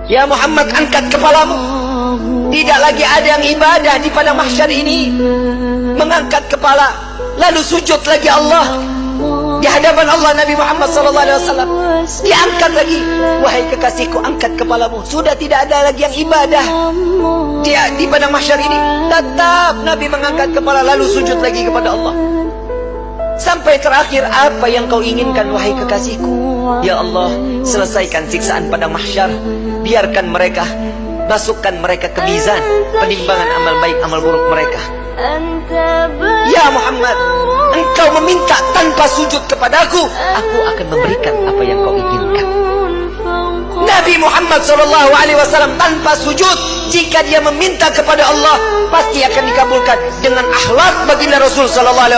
Ya Muhammad, angkat kepalamu. Tidak lagi ada yang ibadah di padang mahsyar ini. Mengangkat kepala, lalu sujud lagi Allah di hadapan Allah. Nabi Muhammad SAW diangkat lagi. Wahai kekasihku, angkat kepalamu. Sudah tidak ada lagi yang ibadah di padang mahsyar ini. Tetap Nabi mengangkat kepala lalu sujud lagi kepada Allah. Sampai terakhir, apa yang kau inginkan wahai kekasihku? Ya Allah, selesaikan siksaan padang mahsyar. Biarkan mereka, masukkan mereka ke mizan penimbangan amal baik amal buruk mereka. Ya Muhammad, engkau meminta tanpa sujud kepadaku, aku akan memberikan apa yang kau inginkan. Nabi Muhammad SAW tanpa sujud, jika dia meminta kepada Allah, pasti akan dikabulkan. Dengan akhlak baginda Rasul SAW,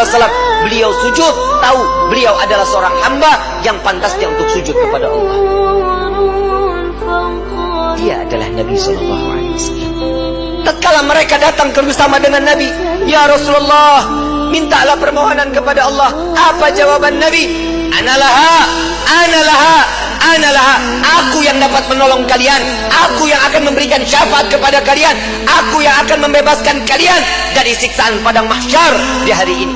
beliau sujud, tahu beliau adalah seorang hamba yang pantasnya untuk sujud kepada Allah. Dia adalah Nabi SAW. Tatkala mereka datang bersama dengan Nabi, ya Rasulullah, mintalah permohonan kepada Allah. Apa jawaban Nabi? Analaha, analaha, analaha. Aku yang dapat menolong kalian. Aku yang akan memberikan syafaat kepada kalian. Aku yang akan membebaskan kalian dari siksaan padang mahsyar di hari ini.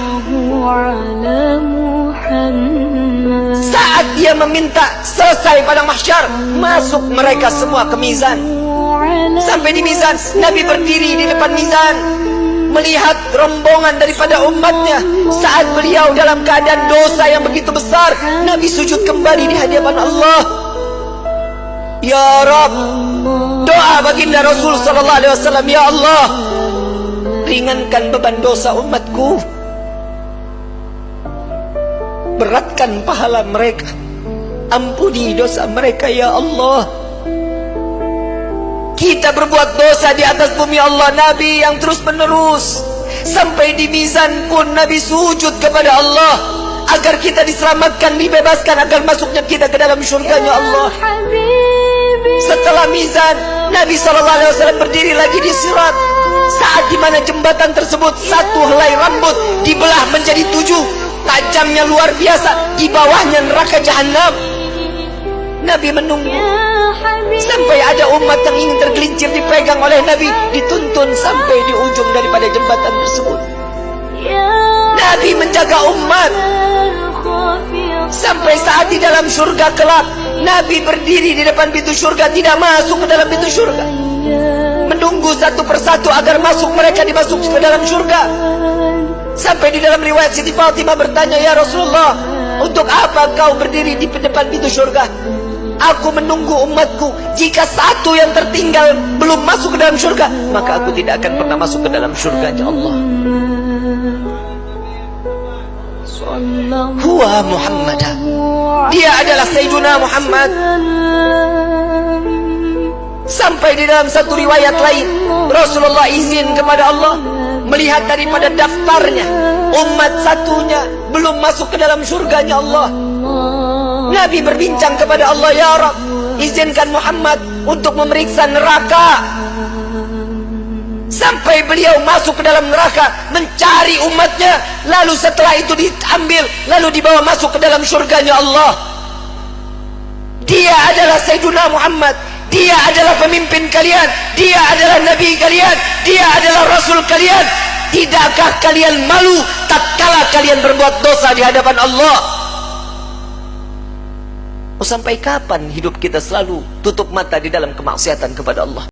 Saat dia meminta selesai padang mahsyar, masuk mereka semua ke mizan. Sampai di mizan, Nabi berdiri di depan mizan, melihat rombongan daripada umatnya. Saat beliau dalam keadaan dosa yang begitu besar, Nabi sujud kembali di hadapan Allah. Ya Rabb, doa baginda Rasul SAW, ya Allah, ringankan beban dosa umatku, beratkan pahala mereka, ampuni dosa mereka ya Allah. Kita berbuat dosa di atas bumi Allah. Nabi yang terus menerus, sampai di mizan pun Nabi sujud kepada Allah agar kita diselamatkan, dibebaskan, agar masuknya kita ke dalam syurganya Allah. Setelah mizan, Nabi SAW berdiri lagi di sirat. Saat dimana jembatan tersebut, satu helai rambut dibelah menjadi 7, tajamnya luar biasa. Di bawahnya neraka jahanam. Nabi menunggu sampai ada umat yang ingin tergelincir dipegang oleh Nabi, dituntun sampai di ujung daripada jembatan tersebut. Nabi menjaga umat sampai saat di dalam surga kelak, Nabi berdiri di depan pintu surga, tidak masuk ke dalam pintu surga, menunggu satu persatu agar masuk, mereka dimasuk ke dalam surga. Sampai di dalam riwayat Siti Fatimah bertanya, ya Rasulullah, untuk apa kau berdiri di depan pintu surga? Aku menunggu umatku. Jika satu yang tertinggal belum masuk ke dalam surga, maka aku tidak akan pernah masuk ke dalam surganya Allah. Huwa Muhammad, dia adalah Sayyiduna Muhammad. Sampai di dalam satu riwayat lain, Rasulullah izin kepada Allah melihat daripada daftarnya, umat satunya belum masuk ke dalam surganya Allah. Nabi berbincang kepada Allah, ya Rabb, izinkan Muhammad untuk memeriksa neraka. Sampai beliau masuk ke dalam neraka, mencari umatnya, lalu setelah itu diambil, lalu dibawa masuk ke dalam surganya Allah. Dia adalah Sayyiduna Muhammad. Dia adalah pemimpin kalian. Dia adalah Nabi kalian. Dia adalah Rasul kalian. Tidakkah kalian malu tatkala kalian berbuat dosa di hadapan Allah? Sampai kapan hidup kita selalu tutup mata di dalam kemaksiatan kepada Allah?